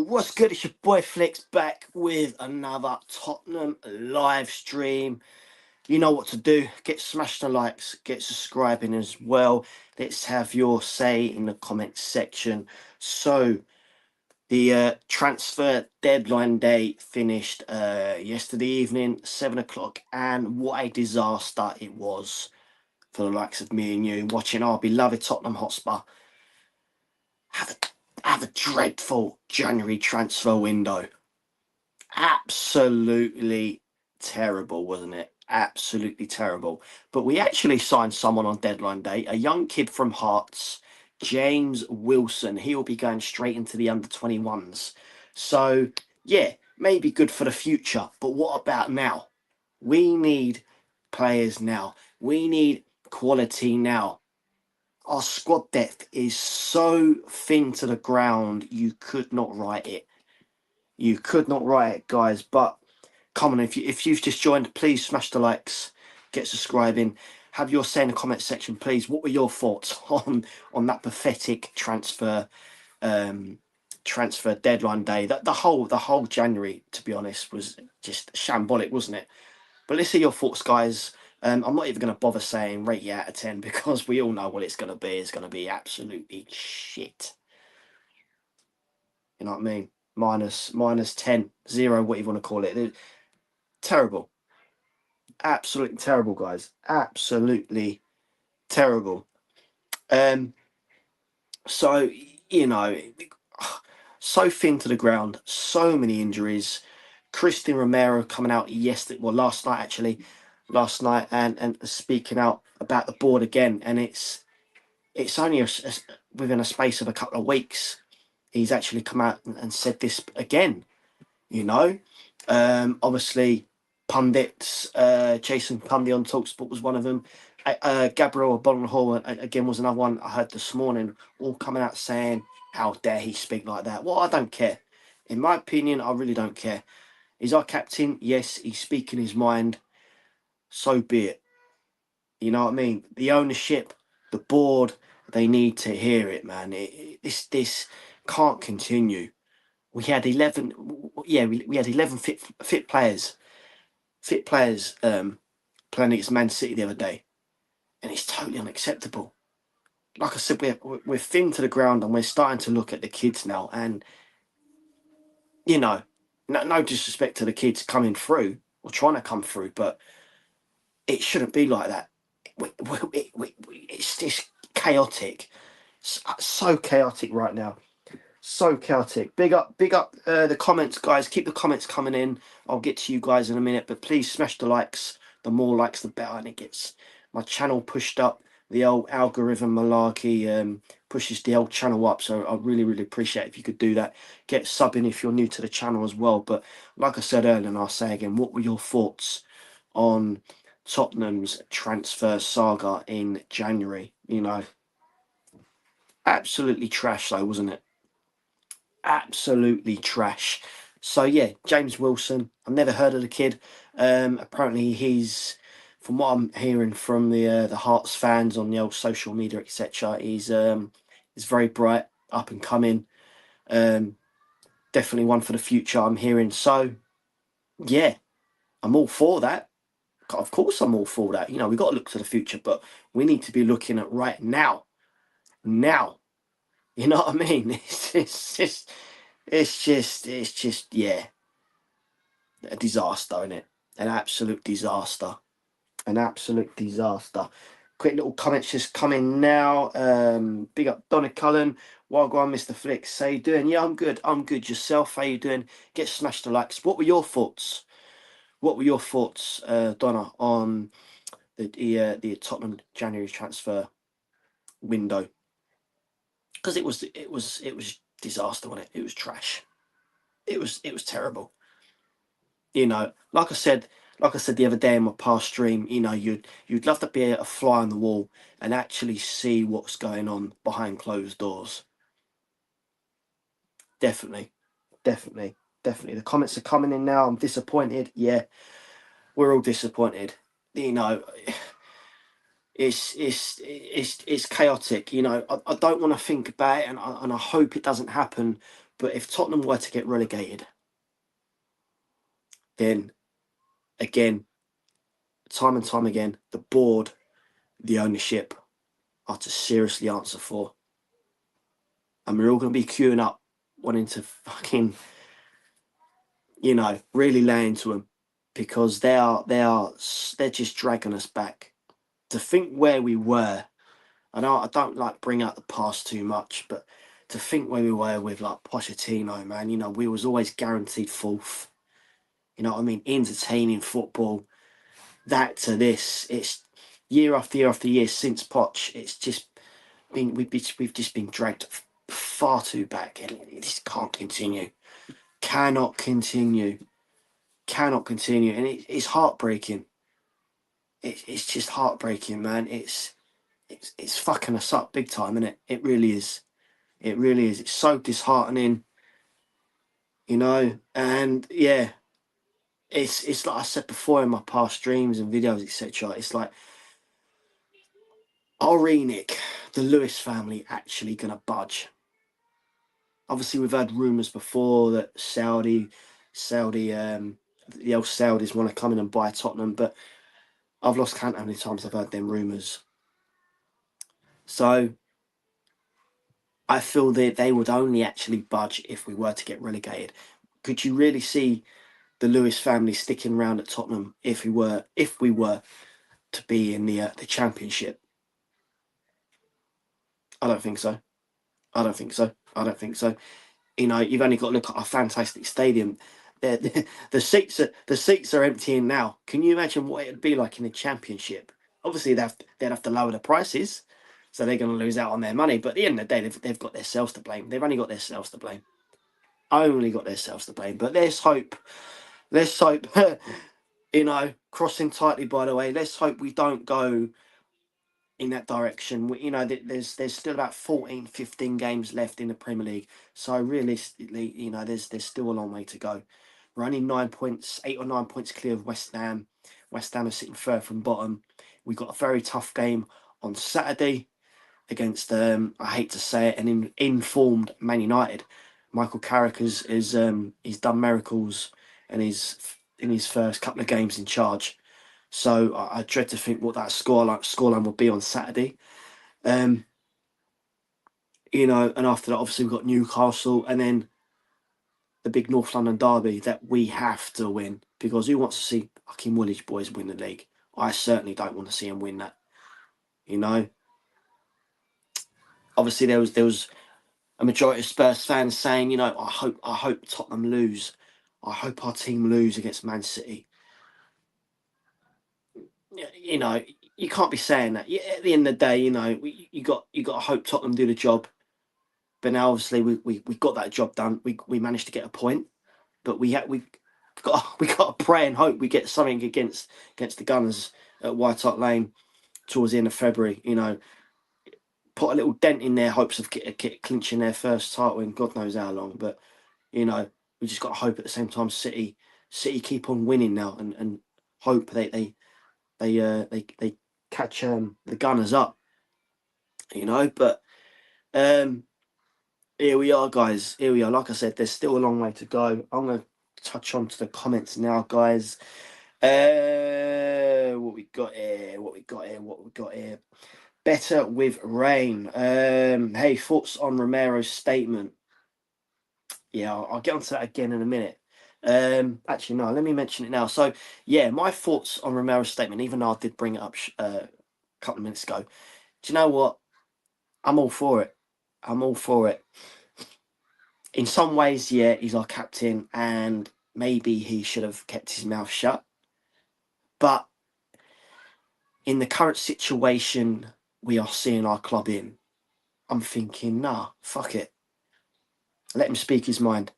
What's good? It's your boy Flicks back with another Tottenham live stream. You know what to do. Get smash the likes, get subscribing as well. Let's have your say in the comments section. So, the transfer deadline day finished yesterday evening, 7 o'clock, and what a disaster it was for the likes of me and you watching our beloved Tottenham Hotspur have a dreadful January transfer window. Absolutely terrible, wasn't it? Absolutely terrible. But we actually signed someone on deadline day, a young kid from Hearts, James Wilson. He will be going straight into the under 21s. So, yeah, maybe good for the future. But what about now? We need players now. We need quality now. Our squad depth is so thin to the ground, you could not write it. You could not write it, guys. But come on, if you've just joined, please smash the likes, get subscribing, have your say in the comment section, please. What were your thoughts on that pathetic transfer deadline day? That the whole January, to be honest, was just shambolic, wasn't it? But let's see your thoughts, guys. I'm not even going to bother saying rate you out of 10 because we all know what it's going to be. It's going to be absolutely shit. You know what I mean? Minus 10, 0, what you want to call it. Terrible. Absolutely terrible, guys. Absolutely terrible. So, you know, so thin to the ground, so many injuries. Christian Romero coming out last night actually, and speaking out about the board again, and it's only within a space of a couple of weeks he's actually come out and said this again. You know, obviously pundits, Jason Cundy on Talksport was one of them. Gabriel Bonhall again was another one I heard this morning, all coming out saying, how dare he speak like that? Well, I don't care. In my opinion, I really don't care. He's our captain. Yes, he's speaking his mind. So be it. You know what I mean? The ownership, the board, they need to hear it, man. This can't continue. We had 11. Yeah, we had 11 fit players. Fit players playing against Man City the other day, and it's totally unacceptable. Like I said, we're thin to the ground, and we're starting to look at the kids now. And you know, no disrespect to the kids coming through or trying to come through, but it shouldn't be like that. It's just chaotic, so chaotic right now. So chaotic. Big up the comments, guys. Keep the comments coming in. I'll get to you guys in a minute, but please smash the likes. The more likes, the better, and it gets my channel pushed up. The old algorithm malarkey pushes the old channel up, so I really, really appreciate it if you could do that. Get subbing if you're new to the channel as well. But like I said earlier, and I'll say again, what were your thoughts on Tottenham's transfer saga in January? You know, absolutely trash though, wasn't it? Absolutely trash. So yeah, James Wilson. I've never heard of the kid. Apparently he's, from what I'm hearing from the Hearts fans on the old social media, etc. He's very bright, up and coming. Definitely one for the future, I'm hearing. So yeah, I'm all for that. Of course, I'm all for that. You know, we've got to look to the future, but we need to be looking at right now. Now, you know what I mean? It's just, yeah, a disaster, isn't it? An absolute disaster. An absolute disaster. Quick little comments just coming now. Big up Donna Cullen. Well, go on, Mr. Flicks. How you doing? Yeah, I'm good. I'm good. Yourself? How you doing? Get smashed the likes. What were your thoughts? What were your thoughts, Donna, on the Tottenham January transfer window? Because it was disaster, wasn't it? It was trash. It was terrible. You know, like I said the other day in my past stream, you know, you'd love to be a fly on the wall and actually see what's going on behind closed doors. Definitely. The comments are coming in now. I'm disappointed. Yeah, we're all disappointed. You know, it's chaotic. You know, I don't want to think about it, and I hope it doesn't happen. But if Tottenham were to get relegated, then again, time and time again, the board, the ownership are to seriously answer for. And we're all going to be queuing up, wanting to fucking, really lay into them, because they're just dragging us back. To think where we were, I don't like bring out the past too much, but to think where we were with like Pochettino, man, we was always guaranteed fourth. You know what I mean? Entertaining football. That to this, it's year after year after year since Poch. It's just been we've just been dragged far too back, and this can't continue. Cannot continue. Cannot continue, and it's heartbreaking. It's just heartbreaking, man. It's fucking us up big time, isn't it? It really is. It really is. It's so disheartening, and yeah, it's like I said before in my past streams and videos, etc. It's like, are Renick, the Lewis family, actually gonna budge? Obviously, we've had rumours before that the El Saudis want to come in and buy Tottenham, but I've lost count how many times I've heard them rumours. So I feel that they would only actually budge if we were to get relegated. Could you really see the Lewis family sticking around at Tottenham if we were to be in the Championship? I don't think so. I don't think so. I don't think so. You've only got to look at our fantastic stadium. The seats are emptying now. Can you imagine what it'd be like in the Championship? Obviously, they'd have to lower the prices, so they're going to lose out on their money. But at the end of the day, they've got themselves to blame. They've only got themselves to blame. Only got themselves to blame. But let's hope. Let's hope. Crossing tightly. By the way, let's hope we don't go in that direction. There's still about 14, 15 games left in the Premier League. So realistically, there's still a long way to go. We're only 9 points, 8 or 9 points clear of West Ham. West Ham are sitting third from bottom. We've got a very tough game on Saturday against, I hate to say it, an informed Man United. Michael Carrick he's done miracles in his first couple of games in charge. So I dread to think what that scoreline will be on Saturday. And after that, obviously, we've got Newcastle, and then the big North London derby that we have to win, because who wants to see fucking Woolwich boys win the league? I certainly don't want to see them win that. Obviously, there was a majority of Spurs fans saying, I hope Tottenham lose. I hope our team lose against Man City. You can't be saying that. At the end of the day, you got to hope Tottenham do the job. But now, obviously, we got that job done. We managed to get a point, but we got to pray and hope we get something against the Gunners at White Hart Lane towards the end of February. Put a little dent in their hopes of clinching their first title in God knows how long. But we just got to hope at the same time City keep on winning now, and hope they catch the Gunners up. But here we are, guys. Here we are. Like I said, there's still a long way to go. I'm going to touch on to the comments now, guys. What we got here? Better with rain. Hey, thoughts on Romero's statement? Yeah, I'll get onto that again in a minute. Actually, no, let me mention it now. So, yeah, my thoughts on Romero's statement, even though I did bring it up a couple of minutes ago. Do you know what? I'm all for it. In some ways, yeah, he's our captain, and maybe he should have kept his mouth shut. But in the current situation we are seeing our club in, I'm thinking, nah, fuck it. Let him speak his mind.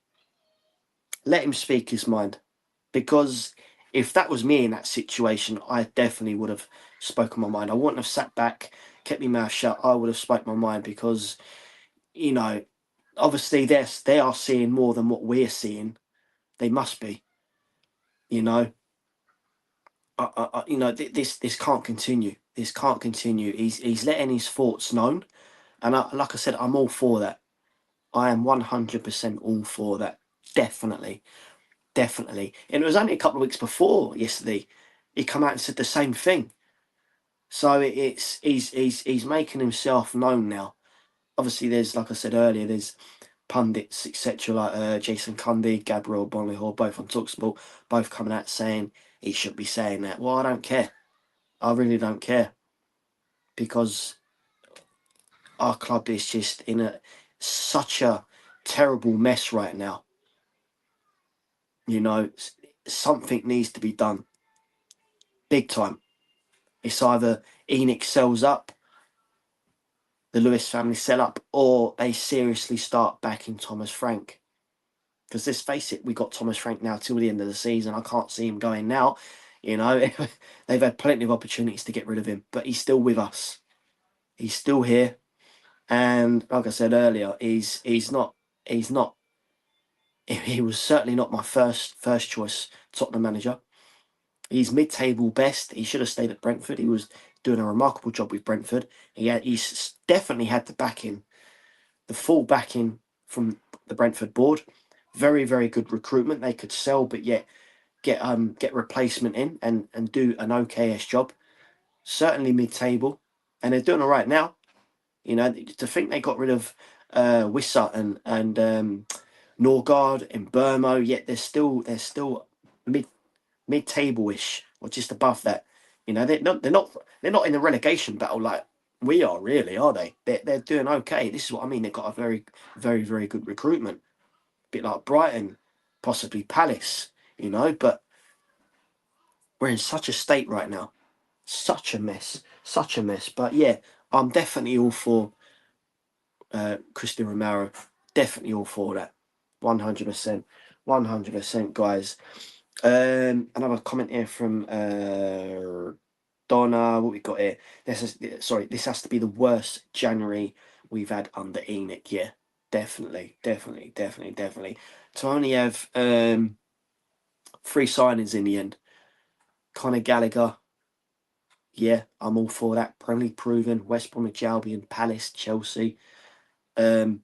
Because if that was me in that situation, I definitely would have spoken my mind. I wouldn't have sat back, kept my mouth shut. I would have spoken my mind, because, obviously they are seeing more than what we're seeing. They must be, this can't continue. This can't continue. He's letting his thoughts known, and like I said, I'm all for that. I am 100% all for that. Definitely, definitely. And it was only a couple of weeks before yesterday he come out and said the same thing. So he's making himself known now. Obviously, there's, like I said earlier, there's pundits, etc., like Jason Cundy, Gabriel Bonlihor, both on Talksport, both coming out saying he should be saying that. Well, I don't care. I really don't care, because our club is just in such a terrible mess right now. You know, something needs to be done, big time. It's either Enoch sells up, the Lewis family sell up, or they seriously start backing Thomas Frank. Because let's face it, we got Thomas Frank now till the end of the season. I can't see him going now. You know, they've had plenty of opportunities to get rid of him, but he's still with us. He's still here, and like I said earlier, he's not. He was certainly not my first choice Tottenham manager. He's mid-table best. He should have stayed at Brentford. He was doing a remarkable job with Brentford. He's definitely had the backing, the full backing from the Brentford board. Very, very good recruitment. They could sell, but yet get replacement in and do an okayish job. Certainly mid-table, and they're doing all right now. You know, to think they got rid of Wissa and Norgard and Burmo, yet they're still mid-table-ish or just above that. You know, they're not in the relegation battle like we are, really, are they? They're doing okay. This is what I mean. They've got a very, very, very good recruitment. A bit like Brighton, possibly Palace, you know, but we're in such a state right now. Such a mess. Such a mess. But yeah, I'm definitely all for Christian Romero. Definitely all for that. 100%. 100%, guys. Another comment here from Donna. What we got here? This has to be the worst January we've had under Enoch. Yeah, definitely. To only have 3 signings in the end. Conor Gallagher. Yeah, I'm all for that. Premier League proven. West Bromwich Albion, Palace, Chelsea. Been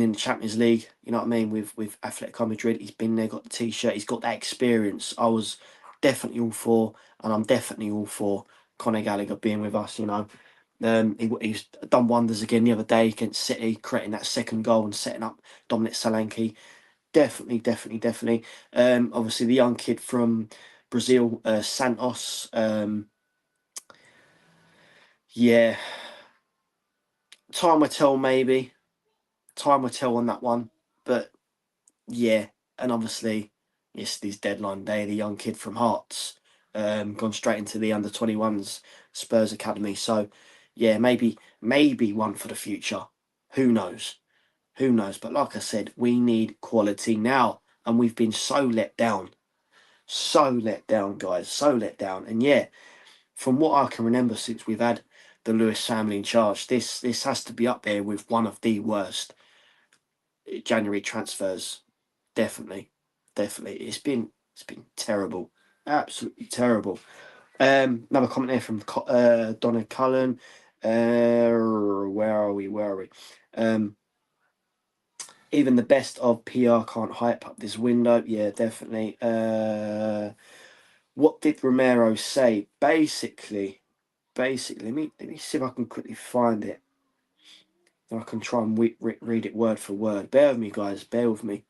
in the Champions League, you know what I mean, with Atletico Madrid. He's been there, got the T-shirt, he's got that experience. I was definitely all for, and I'm definitely all for Conor Gallagher being with us, you know. He's done wonders again the other day against City, creating that second goal and setting up Dominic Solanke. Definitely. Obviously the young kid from Brazil, Santos. Yeah, time will tell, maybe. Time will tell on that one, but yeah, and obviously yesterday's deadline day, the young kid from Hearts, gone straight into the under-21s Spurs academy. So yeah, maybe one for the future. Who knows? Who knows? But like I said, we need quality now, and we've been so let down. So let down, guys. So let down. And yeah, from what I can remember since we've had the Lewis family in charge, this has to be up there with one of the worst January transfers. Definitely. It's been terrible, absolutely terrible. Another comment here from Donna Cullen. Where are we? Even the best of PR can't hype up this window. Yeah, definitely. What did Romero say? Basically, let me see if I can quickly find it. I can try and read it word for word. Bear with me, guys. Bear with me.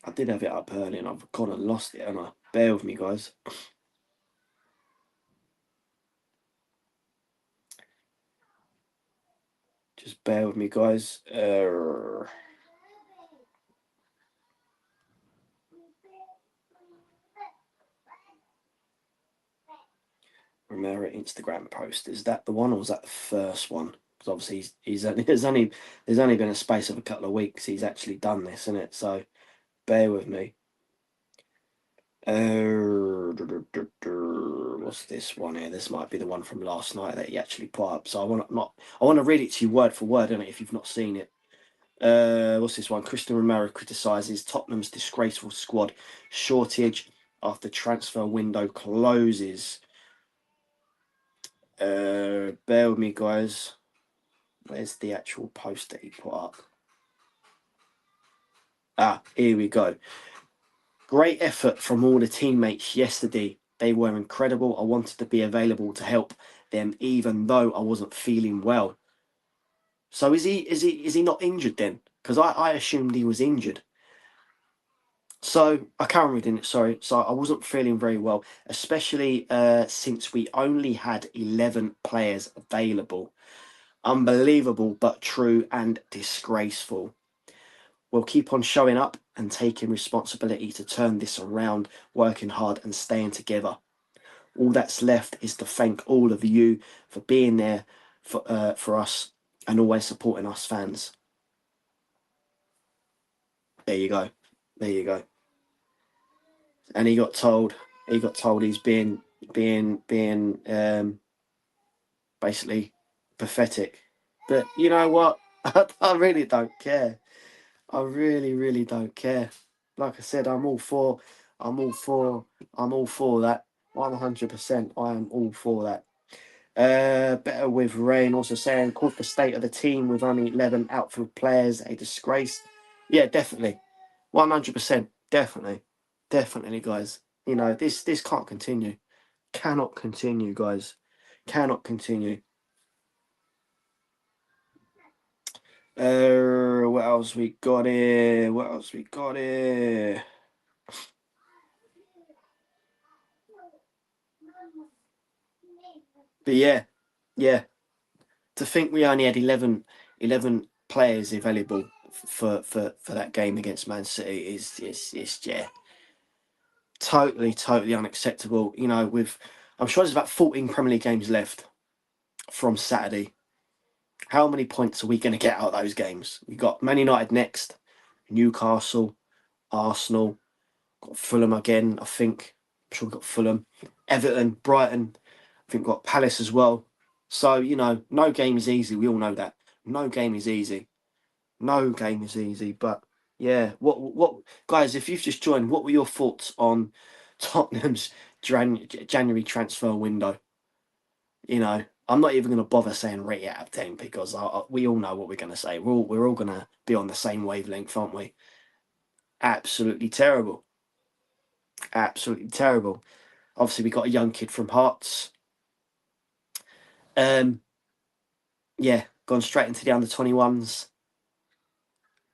I did have it up early and I've gone and lost it, and I bear with me, guys. Just bear with me, guys. Romero Instagram post, is that the one, or was that the first one? Because obviously he's only, there's only been a space of a couple of weeks he's actually done this, isn't it? So bear with me. What's this one here? This might be the one from last night that he actually put up. So I want to read it to you word for word, innit, if you've not seen it. What's this one? Christian Romero criticises Tottenham's disgraceful squad shortage after transfer window closes. Bear with me, guys. Where's the actual post that he put up? Here we go. Great effort from all the teammates yesterday. They were incredible. I wanted to be available to help them, even though I wasn't feeling well. So is he not injured then? Because I assumed he was injured. So I can't read it. Sorry. So I wasn't feeling very well, especially since we only had 11 players available. Unbelievable, but true and disgraceful. We'll keep on showing up and taking responsibility to turn this around, working hard and staying together. All that's left is to thank all of you for being there for us and always supporting us fans. There you go. There you go. And he got told he's being basically pathetic. But you know what? I really don't care. I really don't care. Like I said, I'm all for that. 100%. I am all for that. Better with Rain also saying, called the state of the team with only 11 outfield players a disgrace. Yeah, definitely. 100%. Definitely, guys. You know, this can't continue. Cannot continue, guys. Cannot continue. What else we got here? But yeah. To think we only had 11 players available for that game against Man City is yeah, totally unacceptable. You know, I'm sure there's about 14 Premier League games left from Saturday. How many points are we going to get out of those games? We got Man United next, Newcastle, Arsenal, got Fulham again. I think I'm sure we've got Fulham, Everton, Brighton. I think we've got Palace as well. So you know, no game is easy. We all know that. No game is easy. But yeah, what guys? If you've just joined, what were your thoughts on Tottenham's January transfer window? You know, I'm not even going to bother saying rate it out of 10 because we all know what we're going to say. We're all going to be on the same wavelength, aren't we? Absolutely terrible. Absolutely terrible. Obviously, we got a young kid from Hearts. Yeah, gone straight into the under-21s.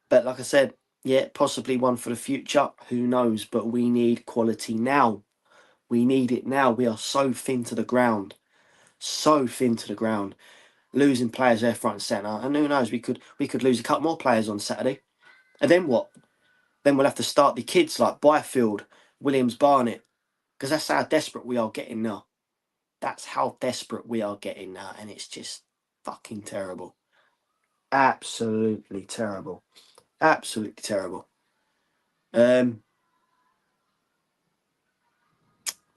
But like I said, yeah, possibly one for the future. Who knows? But we need quality now. We need it now. We are so thin to the ground. So thin to the ground. Losing players there front and centre. And who knows, we could lose a couple more players on Saturday. And then what? Then we'll have to start the kids like Byfield, Williams, Barnett. Because that's how desperate we are getting now. That's how desperate we are getting now. And it's just fucking terrible. Absolutely terrible. Absolutely terrible. But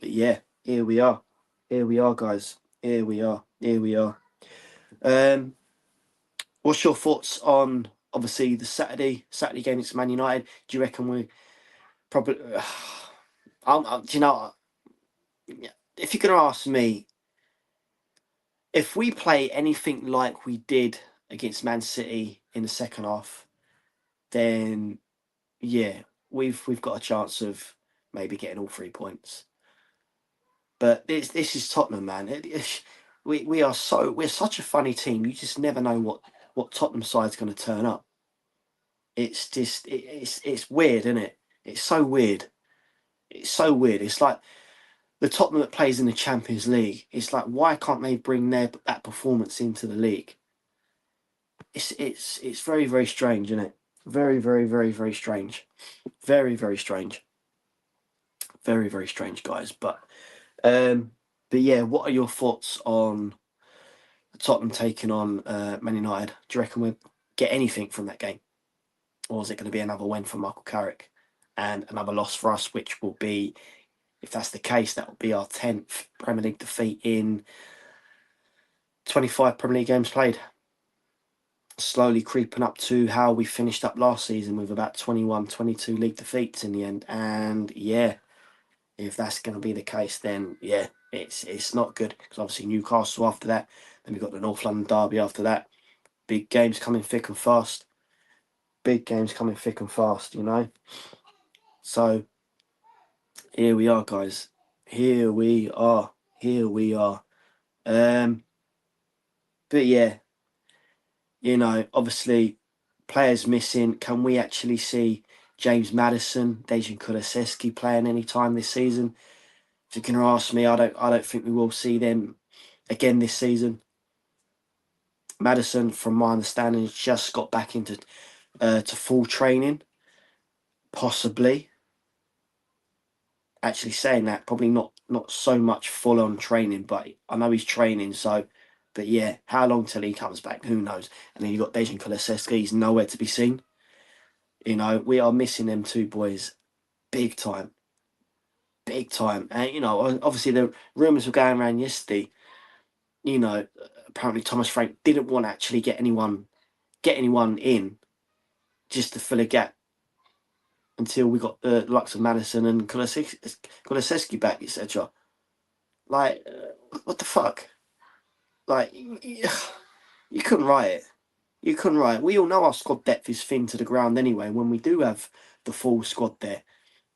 yeah, here we are. Here we are, guys. Here we are. What's your thoughts on obviously the Saturday game against Man United? Do you reckon we probably? Do you know? If you're gonna ask me, if we play anything like we did against Man City in the second half, then yeah, we've got a chance of maybe getting all 3 points. But this is Tottenham, man. We're such a funny team. You just never know what Tottenham side's going to turn up. It's just it's weird, isn't it? It's so weird. It's like the Tottenham that plays in the Champions League. It's like, why can't they bring that performance into the league? It's very strange, isn't it? Very strange. Very strange. Very strange, guys. But yeah, what are your thoughts on Tottenham taking on Man United? Do you reckon we'll get anything from that game? Or is it going to be another win for Michael Carrick and another loss for us, which will be, if that's the case, that will be our 10th Premier League defeat in 25 Premier League games played. Slowly creeping up to how we finished up last season with about 21, 22 league defeats in the end. And yeah, if that's going to be the case, then yeah, It's not good, because obviously Newcastle after that, then we've got the North London derby after that. Big games coming thick and fast. Big games coming thick and fast, you know. So here we are, guys. Here we are. Here we are. But yeah, you know, obviously players missing. Can we actually see James Maddison, Dejan Kulusevski playing any time this season? If you're gonna ask me, I don't think we will see them again this season. Maddison, from my understanding, has just got back into to full training, possibly. Actually, saying that, probably not so much full on training, but I know he's training. So, but yeah, how long till he comes back? Who knows? And then you've got Dejan Kulusevski. He's nowhere to be seen. You know, we are missing them two boys big time, big time. And you know, obviously the rumours were going around yesterday. You know, apparently Thomas Frank didn't want to actually get anyone in just to fill a gap until we got the likes of Madison and Kulusevski back, etc. Like, what the fuck? Like, you couldn't write it. You couldn't write it. We all know our squad depth is thin to the ground anyway. When we do have the full squad there,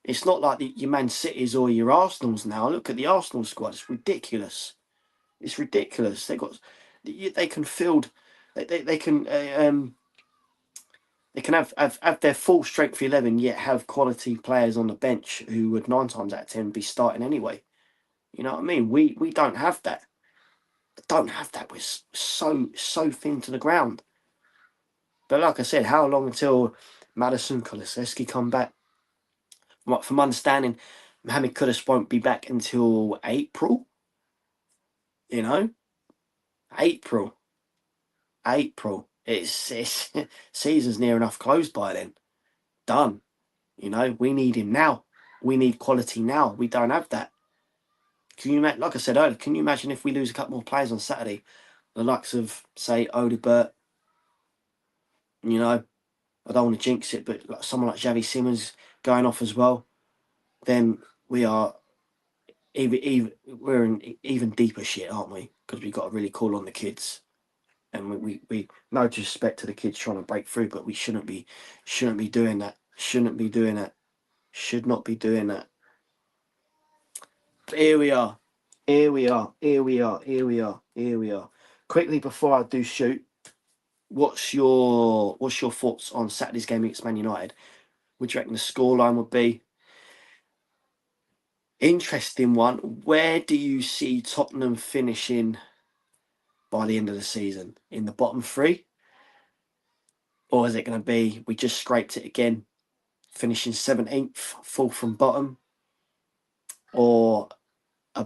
it's not like your Man Cities or your Arsenals now. Look at the Arsenal squad; it's ridiculous. It's ridiculous. They can field, they can they can have their full strength 11, yet have quality players on the bench who would 9 times out of 10 be starting anyway. You know what I mean? We don't have that. Don't have that. We're so thin to the ground. But like I said, how long until Madison, Kulusevski come back? From understanding, Mohamed Kudus won't be back until April. You know, April. It's season's near enough closed by then. Done. You know, we need him now. We need quality now. We don't have that. Can you imagine? Like I said earlier, can you imagine if we lose a couple more players on Saturday, the likes of say Odebert? You know, I don't want to jinx it, but like someone like Xavi Simons going off as well, then we are we're in even deeper shit, aren't we? Because we've got to really call on the kids. And we no disrespect to the kids trying to break through, but we shouldn't be doing that. Shouldn't be doing that. Should not be doing that. But here we are. Here we are. Here we are. Here we are. Here we are. Quickly before I do shoot, what's your thoughts on Saturday's game against Man United? What do you reckon the scoreline would be? Interesting one. Where do you see Tottenham finishing by the end of the season? In the bottom three? Or is it going to be we just scraped it again, finishing 17th, fall from bottom? Or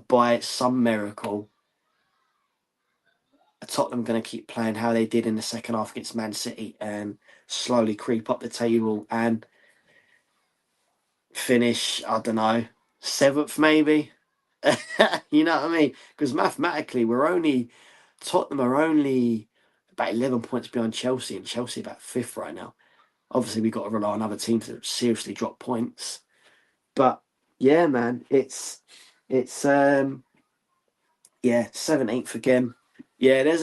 by some miracle, are Tottenham going to keep playing how they did in the second half against Man City and slowly creep up the table and finish, I don't know, 7th maybe? You know what I mean? Because mathematically, Tottenham are only about 11 points behind Chelsea, and Chelsea about 5th right now. Obviously, we've got to rely on other teams to seriously drop points. But yeah, man, it's yeah, 17th again. Yeah, there's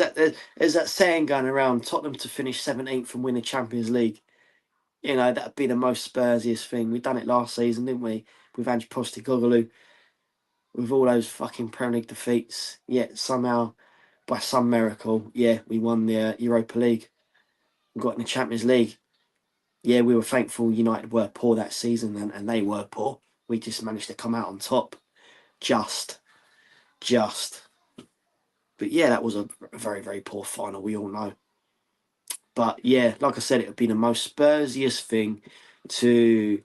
that saying going around: Tottenham to finish 17th and win the Champions League. You know, that'd be the most Spursiest thing. We done it last season, didn't we? With Ange Postecoglou, with all those fucking Premier League defeats. Yet somehow, by some miracle, yeah, we won the Europa League. We got in the Champions League. Yeah, we were thankful United were poor that season, and they were poor. We just managed to come out on top. Just. But yeah, that was a very, very poor final, we all know. But yeah, like I said, it would be the most Spursiest thing to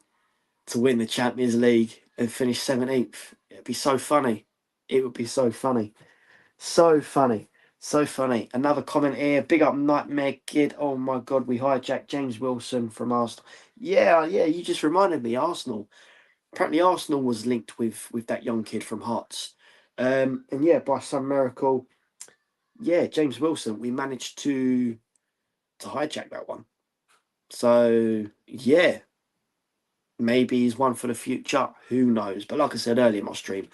win the Champions League and finish 17th. It'd be so funny. It would be so funny. So funny. So funny. Another comment here. Big up Nightmare Kid. Oh my God, we hijacked James Wilson from Arsenal. Yeah, you just reminded me, Arsenal. Apparently Arsenal was linked with that young kid from Hearts. And yeah, by some miracle, yeah, James Wilson, we managed to hijack that one. So yeah, maybe he's one for the future. Who knows? But like I said earlier in my stream,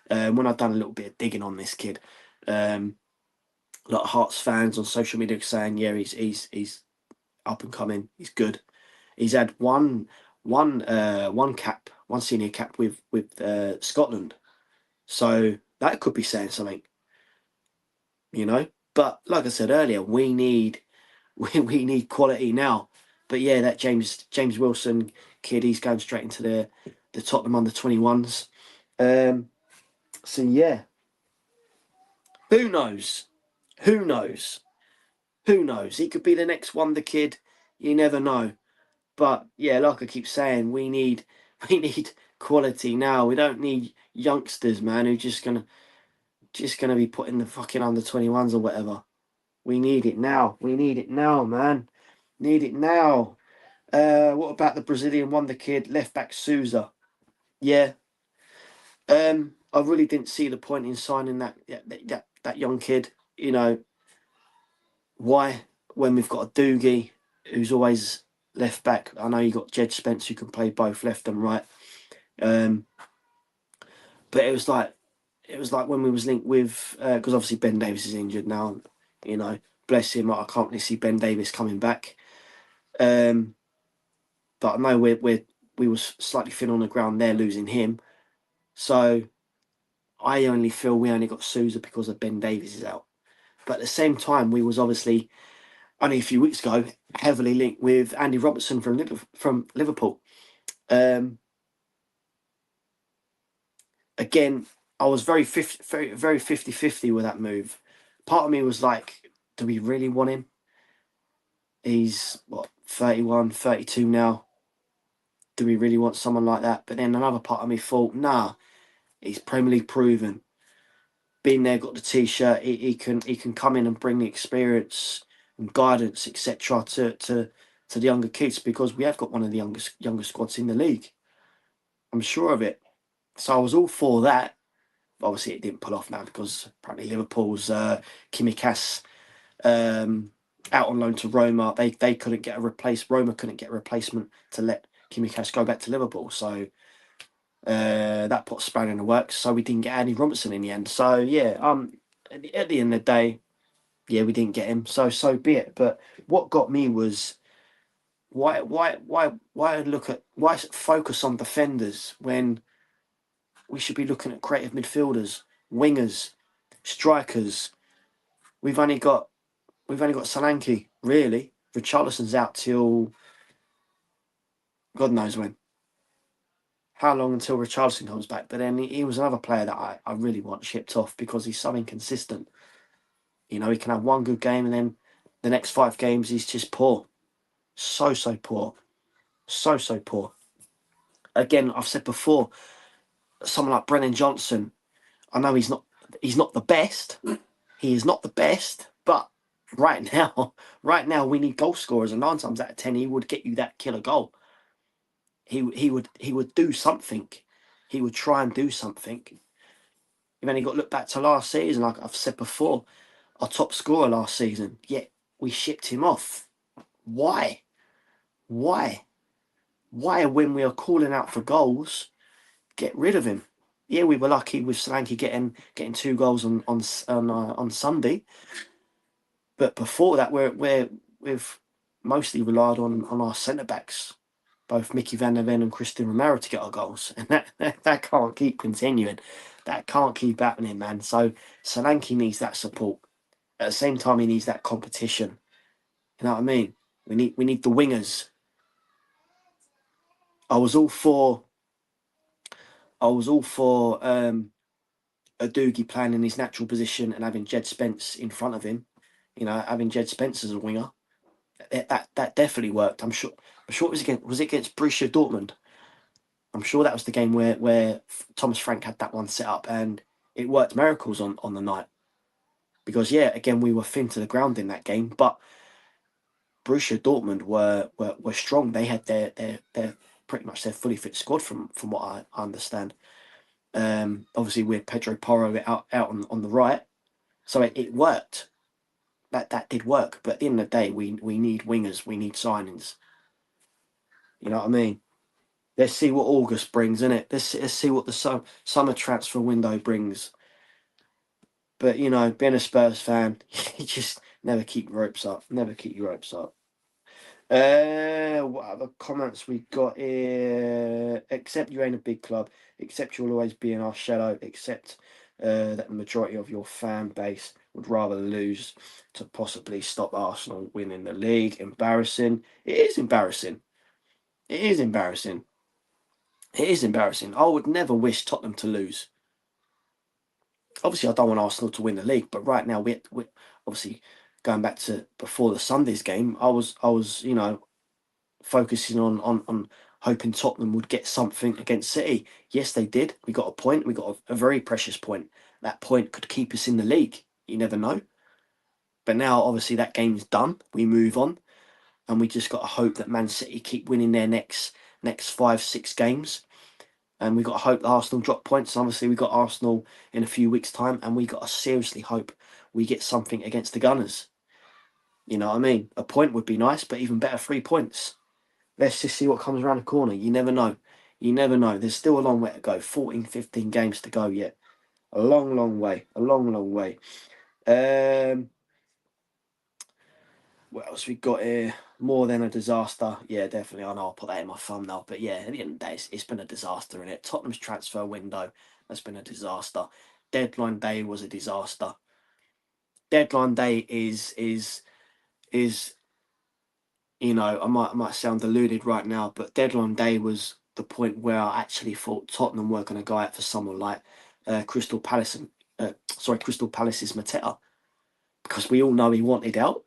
When I've done a little bit of digging on this kid, a lot of Hearts fans on social media saying, yeah, he's up and coming. He's good. He's had one senior cap with Scotland, so that could be saying something, you know. But like I said earlier, we need we need quality now. But yeah, that James Wilson kid, he's going straight into the Tottenham under-21s. So yeah, who knows? Who knows? Who knows? He could be the next wonder kid. You never know. But yeah, like I keep saying, we need quality now. We don't need youngsters, man, who just gonna be put in the fucking under-21s or whatever. We need it now. We need it now, man. Need it now. What about the Brazilian wonder kid, left back Souza? Yeah. I really didn't see the point in signing that young kid. You know, why, when we've got a Doogie who's always left back? I know you got Jed Spence who can play both left and right. But it was like when we was linked with, because obviously Ben Davies is injured now. You know, bless him. I can't really see Ben Davies coming back. But I know we was slightly thin on the ground there, losing him. So I only feel we only got Souza because of Ben Davies is out. But at the same time, we was obviously only a few weeks ago heavily linked with Andy Robertson from Liverpool. Again, I was very 50-50 with that move. Part of me was like, do we really want him? He's, what, 31, 32 now. Do we really want someone like that? But then another part of me thought, nah, he's Premier League proven. Been there, got the T-shirt. He can come in and bring the experience and guidance, etc. to the younger kids, because we have got one of the younger squads in the league. I'm sure of it. So I was all for that. Obviously, it didn't pull off now because apparently Liverpool's Tsimikas out on loan to Roma. They couldn't get Roma couldn't get a replacement to let Tsimikas go back to Liverpool. So that put a spanner in the works. So we didn't get Andy Robertson in the end. So yeah, at the end of the day, yeah, we didn't get him. So be it. But what got me was why focus on defenders when we should be looking at creative midfielders, wingers, strikers. We've only got Solanke, really. Richarlison's out till God knows when. How long until Richarlison comes back? But then he was another player that I really want shipped off because he's so inconsistent. You know, he can have one good game and then the next 5 games he's just poor. So poor. So poor. Again, I've said before, someone like Brennan Johnson, I know he's not the best. He is not the best, but right now we need goal scorers, and 9 times out of 10 he would get you that killer goal. He would do something. He would try and do something. You've only got to look back to last season, like I've said before, our top scorer last season, yet we shipped him off. Why? Why when we are calling out for goals, get rid of him? Yeah, we were lucky with Solanke getting 2 goals on Sunday. But before that, we've mostly relied on our centre backs, both Mickey Van der Ven and Christian Romero, to get our goals, and that can't keep continuing. That can't keep happening, man. So Solanke needs that support. At the same time, he needs that competition. You know what I mean? We need the wingers. I was all for a Doogie playing in his natural position and having Jed Spence in front of him. You know, having Jed Spence as a winger. That definitely worked. I'm sure it was against Borussia Dortmund. I'm sure that was the game where Thomas Frank had that one set up and it worked miracles on the night. Because yeah, again we were thin to the ground in that game, but Borussia Dortmund were strong. They had their pretty much their fully fit squad from what I understand. Obviously with Pedro Porro out on the right, so it worked. That did work, but at the end of the day, we need wingers, we need signings. You know what I mean? Let's see what August brings, innit? Let's see what the summer transfer window brings. But, you know, being a Spurs fan, you just never keep your ropes up. Never keep your ropes up. What other comments we got here? Except you ain't a big club. Except you'll always be in our shadow. Except that the majority of your fan base would rather lose to possibly stop Arsenal winning the league. Embarrassing. It is embarrassing. It is embarrassing. It is embarrassing. I would never wish Tottenham to lose. Obviously, I don't want Arsenal to win the league, but right now we obviously going back to before the Sunday's game. I was you know focusing on hoping Tottenham would get something against City. Yes, they did. We got a point. We got a very precious point. That point could keep us in the league. You never know. But now, obviously, that game's done. We move on, and we just got to hope that Man City keep winning their next 5, 6 games. And we got to hope that Arsenal drop points. And obviously, we got Arsenal in a few weeks' time, and we got to seriously hope we get something against the Gunners. You know what I mean? A point would be nice, but even better, 3 points. Let's just see what comes around the corner. You never know. You never know. There's still a long way to go. 14, 15 games to go yet. A long, long way. A long, long way. What else we got here? More than a disaster. Yeah, definitely. I know I'll put that in my thumbnail. But yeah, at the end of the day, it's been a disaster in it. Tottenham's transfer window has been a disaster. Deadline day was a disaster. Deadline day is you know, I might sound deluded right now, but deadline day was the point where I actually thought Tottenham were going to go out for someone like Crystal Palace and Crystal Palace's Mateta, because we all know he wanted out.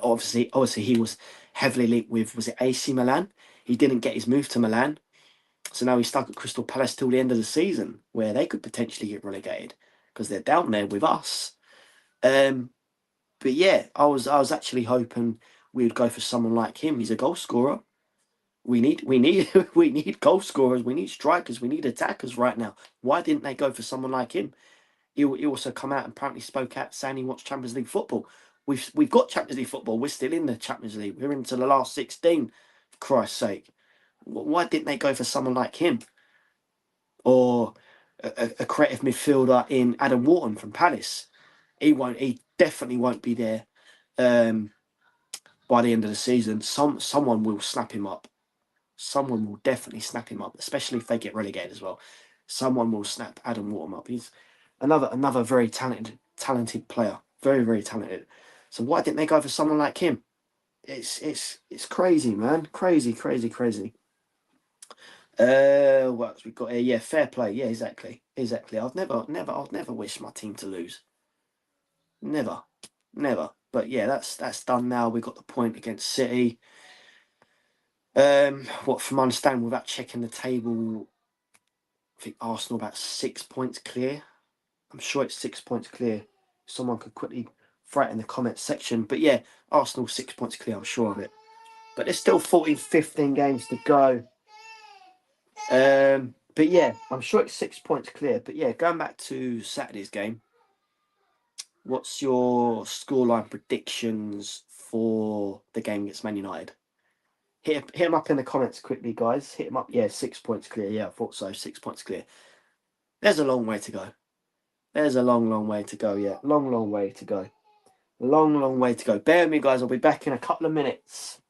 Obviously, he was heavily linked with, was it AC Milan? He didn't get his move to Milan, so now he's stuck at Crystal Palace till the end of the season, where they could potentially get relegated because they're down there with us. Um, but yeah, I was actually hoping we would go for someone like him. He's a goal scorer. We need we need goal scorers. We need strikers. We need attackers right now. Why didn't they go for someone like him? He also come out and apparently spoke out saying he wants Champions League football. We've got Champions League football. We're still in the Champions League. We're into the last 16. For Christ's sake, why didn't they go for someone like him or a creative midfielder in Adam Wharton from Palace? He won't. He definitely won't be there by the end of the season. Someone will snap him up. Someone will definitely snap him up, especially if they get relegated as well. Someone will snap Adam Wharton up. He's another very talented player, very very talented. So why didn't they go for someone like him? It's crazy, man, crazy. What else we got here? Yeah, fair play. Yeah, exactly. I'd never wish my team to lose. Never. But yeah, that's done now. We got the point against City. What from my understanding, without checking the table, I think Arsenal about 6 points clear. I'm sure it's 6 points clear. Someone could quickly throw it in the comments section. But yeah, Arsenal 6 points clear, I'm sure of it. But there's still 14, 15 games to go. But yeah, I'm sure it's 6 points clear. But yeah, going back to Saturday's game, what's your scoreline predictions for the game against Man United? Hit him up in the comments quickly, guys. Hit him up. Yeah, 6 points clear. Yeah, I thought so. 6 points clear. There's a long way to go. There's a long, long way to go. Yeah, long way to go. Long way to go. Bear with me, guys. I'll be back in a couple of minutes.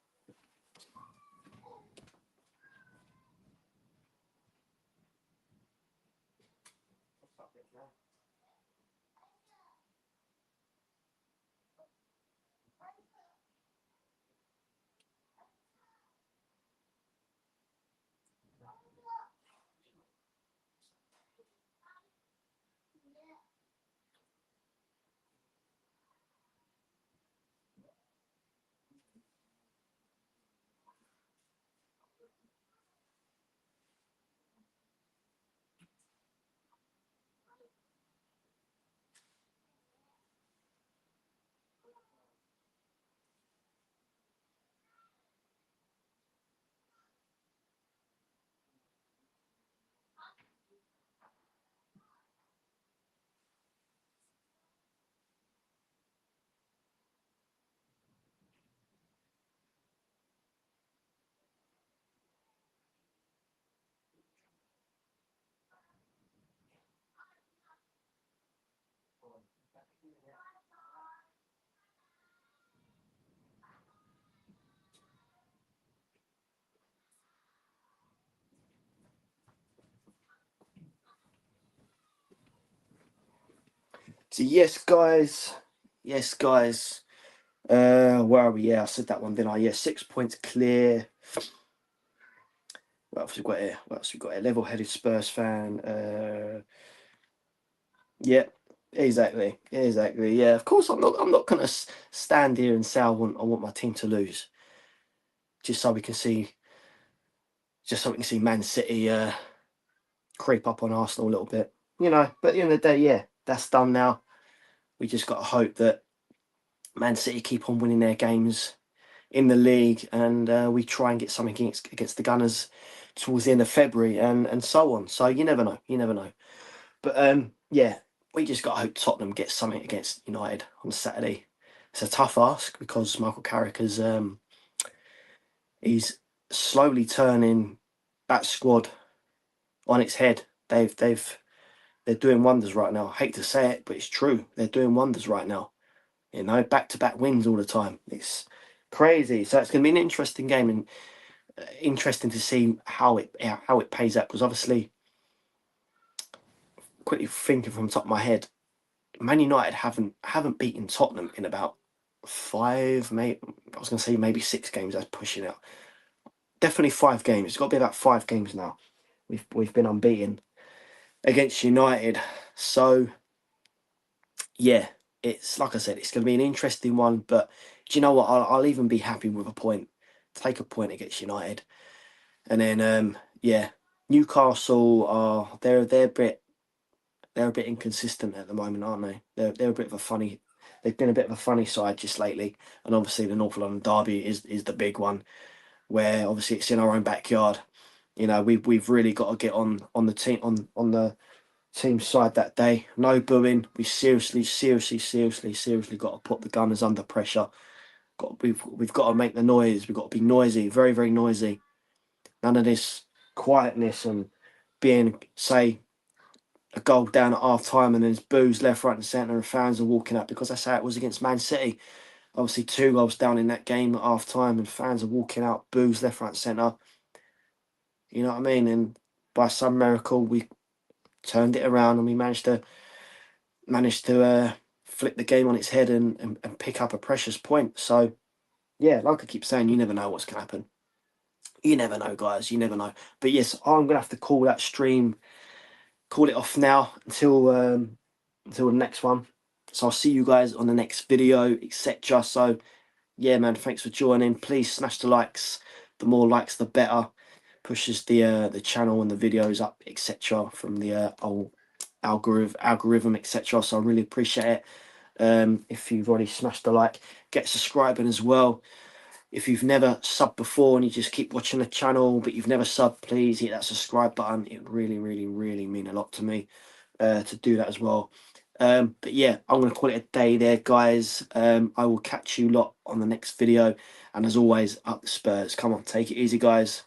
So yes, guys. Where are we? Yeah, I said that one, didn't I? Yeah, 6 points clear. What else we got here? What else we got here? Level-headed Spurs fan. Yeah, exactly. Yeah, of course, I'm not gonna stand here and say I want my team to lose, just so we can see, Man City creep up on Arsenal a little bit, you know. But at the end of the day, yeah, that's done now. We just got to hope that Man City keep on winning their games in the league, and we try and get something against the Gunners towards the end of February, and so on. So you never know, But yeah, we just got to hope Tottenham gets something against United on Saturday. It's a tough ask because Michael Carrick has he's slowly turning that squad on its head. They're doing wonders right now. I hate to say it, but it's true. They're doing wonders right now. You know, back-to-back wins all the time. It's crazy. So it's going to be an interesting game, and interesting to see how it pays out. Because obviously, quickly thinking from the top of my head, Man United haven't beaten Tottenham in about five, maybe I was going to say maybe 6 games. That's pushing it. Definitely 5 games. It's got to be about 5 games now. We've been unbeaten against United. So yeah, it's like I said, it's going to be an interesting one. But do you know what? I'll even be happy with a point. Take a point against United, and then yeah, Newcastle are they're a bit inconsistent at the moment, aren't they? They're a bit of a funny. They've been a bit of a funny side just lately, and obviously the North London derby is the big one, where obviously it's in our own backyard. You know, we've really got to get on the team on the team side that day. No booing. We seriously got to put the Gunners under pressure. We've got to make the noise. We've got to be noisy, very very noisy. None of this quietness and being, say, a goal down at half time and there's boos left, right, and centre, and fans are walking up, because that's how it was against Man City. Obviously, 2 goals down in that game at half time, and fans are walking out, boos left, right, and centre. You know what I mean? And by some miracle, we turned it around and we managed to flip the game on its head and pick up a precious point. So yeah, like I keep saying, you never know what's going to happen. You never know, guys. You never know. But yes, I'm gonna have to call that stream, call it off now until the next one. So I'll see you guys on the next video, etc. So yeah, man, thanks for joining. Please smash the likes. The more likes, the better. Pushes the channel and the videos up, etc. From the old algorithm, etc. So I really appreciate it. If you've already smashed the like, get subscribing as well. If you've never subbed before and you just keep watching the channel but you've never subbed, please hit that subscribe button. It really mean a lot to me to do that as well. But yeah, I'm going to call it a day there, guys. I will catch you lot on the next video. And as always, up the Spurs. Come on, take it easy, guys.